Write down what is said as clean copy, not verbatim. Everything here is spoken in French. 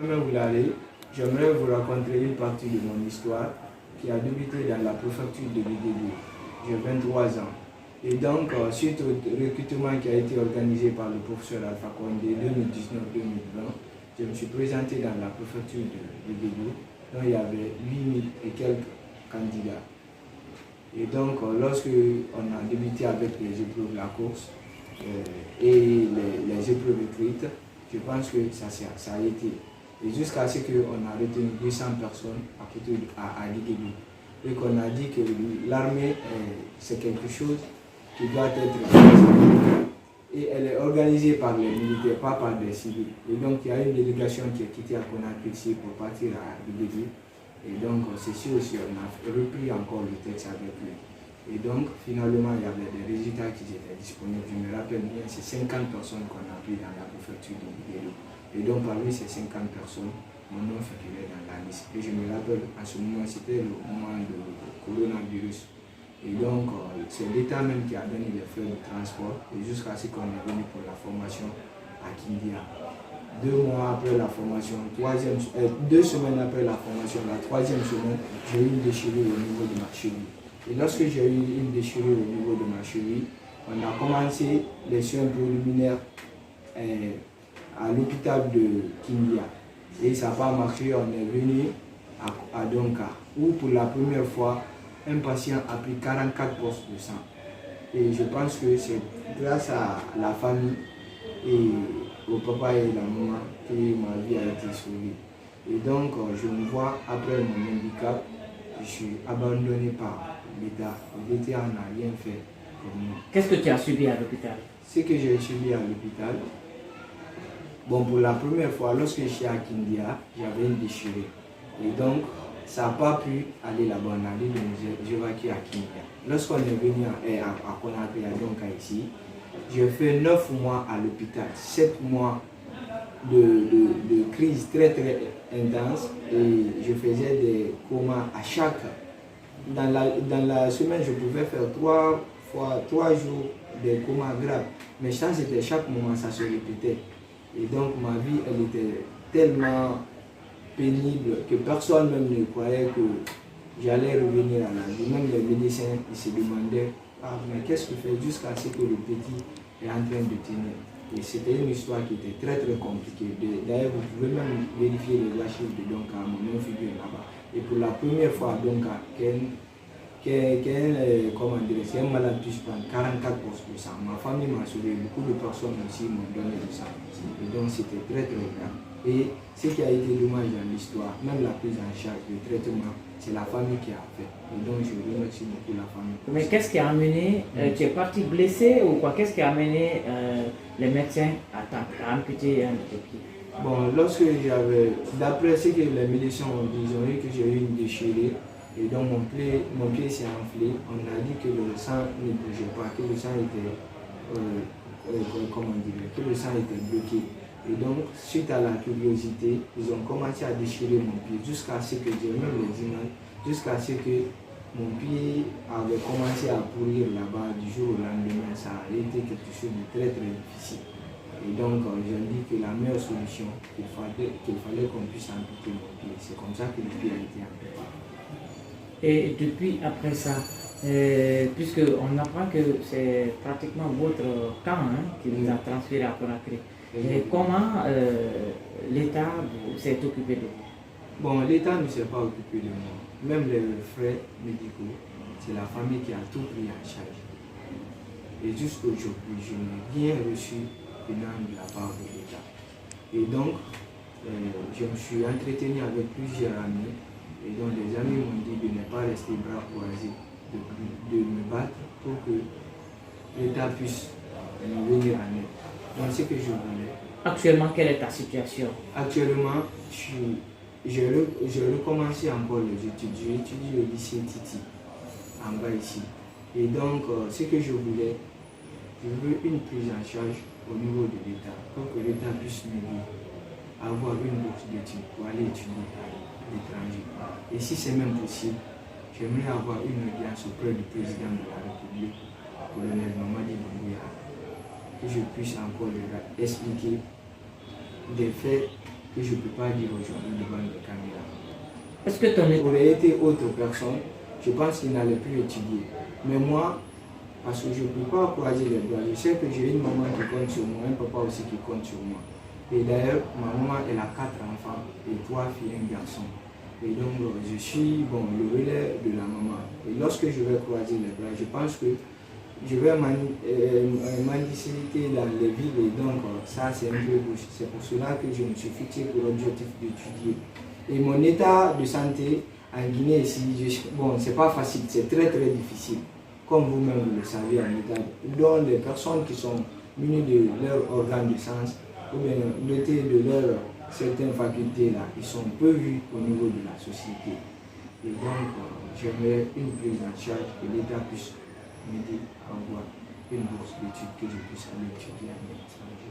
Vous l'allez, j'aimerais vous raconter une partie de mon histoire qui a débuté dans la préfecture de Biguédou. J'ai 23 ans. Et donc, suite au recrutement qui a été organisé par le professeur Alpha Condé 2019-2020, je me suis présenté dans la préfecture de Biguédou, dont il y avait 8000 et quelques candidats. Et donc, lorsque on a débuté avec les épreuves de la course et les épreuves écrites, je pense que ça a été. Et jusqu'à ce qu'on a retenu 200 personnes à côté à Biguédou. Et qu'on a dit que l'armée, c'est quelque chose qui doit être et elle est organisée par les militaires, pas par des civils. Et donc il y a une délégation qui est quittée à Conakry pour partir à Biguédou. Et donc c'est sûr aussi, on a repris encore le texte avec lui. Et donc finalement il y avait des résultats qui étaient disponibles. Je me rappelle bien, c'est 50 personnes qu'on a pris dans la préfecture de Biguédou. Et donc parmi ces 50 personnes, mon nom figurait dans la liste. Et je me rappelle, à ce moment, c'était le moment du coronavirus. Et donc, c'est l'État même qui a donné les frais de transport, et jusqu'à ce qu'on est venu pour la formation à Kindia. 2 mois après la formation, 2 semaines après la formation, la 3e semaine, j'ai eu une déchirure au niveau de ma cheville. Et lorsque j'ai eu une déchirure au niveau de ma cheville, on a commencé les soins préliminaires à l'hôpital de Kindia. Et ça n'a pas marché, on est venu à Donka, où pour la première fois, un patient a pris 44 postes de sang. Et je pense que c'est grâce à la famille et au papa et la maman que ma vie a été sauvée. Et donc, je me vois, après mon handicap, je suis abandonné par l'État. L'État n'a rien fait pour moi. Qu'est-ce que tu as subi à l'hôpital? Ce que j'ai subi à l'hôpital, bon, pour la première fois, lorsque je suis à Kindia, j'avais une déchirure. Et donc, ça n'a pas pu aller là-bas. On a dit de nous évacuer à Kindia. Lorsqu'on est venu à Conakry, donc ici, j'ai fait 9 mois à l'hôpital, 7 mois de crise très très intense. Et je faisais des comas à chaque. Dans la semaine, je pouvais faire 3 jours des comas graves. Mais ça, c'était chaque moment, ça se répétait. Et donc ma vie, elle était tellement pénible que personne même ne croyait que j'allais revenir à la vie. Même les médecins, ils se demandaient, ah mais qu'est-ce que tu fais jusqu'à ce que le petit est en train de tenir. Et c'était une histoire qui était très très compliquée. D'ailleurs, vous pouvez même vérifier les archives de Donka, mon nom figure là-bas. Et pour la première fois, Donka, qu'un malade puisse prendre 44 postes de sang. Ma famille m'a sauvé, beaucoup de personnes aussi m'ont donné du sang. Et donc c'était très très grave. Et ce qui a été dommage dans l'histoire, même la prise en charge, le traitement, c'est la famille qui a fait. Et donc je remercie beaucoup la famille. Mais qu'est-ce qui a amené, tu es parti blessé ou quoi? Qu'est-ce qui a amené les médecins à amputer un de tes pieds? Bon, lorsque j'avais, d'après ce que les médecins ont dit, ils ont dit que j'ai eu une déchirure. Et donc mon pied s'est enflé. On a dit que le sang ne bougeait pas, que le sang était, que le sang était bloqué. Et donc, suite à la curiosité, ils ont commencé à déchirer mon pied jusqu'à ce que, j'ai même les images, jusqu'à ce que mon pied avait commencé à pourrir là-bas du jour au lendemain. Ça a été quelque chose de très très difficile. Et donc, j'ai dit que la meilleure solution, qu'il fallait qu'on puisse amputer mon pied. C'est comme ça que le pied a été amputé. Et depuis après ça, puisqu'on apprend que c'est pratiquement votre camp qui vous a transféré à Conakry, et comment l'État s'est occupé de vous? Bon, l'État ne s'est pas occupé de moi. Même les frais médicaux, c'est la famille qui a tout pris en charge. Et jusqu'aujourd'hui, je n'ai rien reçu venant de la part de l'État. Et donc, je me suis entretenu avec plusieurs amis. Et donc les amis m'ont dit de ne pas rester bras croisés, de me battre pour que l'État puisse me venir en aide. Donc ce que je voulais. Actuellement, quelle est ta situation? Actuellement, j'ai recommencé encore les études. J'étudie au lycée Titi, en bas ici. Et donc ce que je voulais, je veux une prise en charge au niveau de l'État, pour que l'État puisse m'aider à avoir une bourse d'études pour aller étudier à l'étranger. Et si c'est même possible, j'aimerais avoir une audience auprès du président de la République, colonel Mamadi Doumbouya, que je puisse encore lui expliquer des faits que je ne peux pas dire aujourd'hui devant les caméras. Est-ce que ton état Aurait été autre personne, je pense qu'il n'allait plus étudier. Mais moi, parce que je ne peux pas croiser les doigts, je sais que j'ai une maman qui compte sur moi, un papa aussi qui compte sur moi. Et d'ailleurs, ma maman, elle a 4 enfants, et 3 filles et un garçon. Et donc, je suis le relais de la maman. Et lorsque je vais croiser les bras, je pense que je vais m'indisciter dans les villes. Et donc, ça, c'est un peu gauche. C'est pour cela que je me suis fixé pour l'objectif d'étudier. Et mon état de santé en Guinée ici, c'est pas facile, c'est très très difficile. Comme vous-même vous le savez, en État, dont les personnes qui sont munies de leurs organes de sens, ou bien dotées de leurs certaines facultés-là, ils sont peu vus au niveau de la société. Et donc, j'aimerais une prise en charge que l'État puisse m'aider à avoir une bourse d'études que je puisse aller étudier en étranger.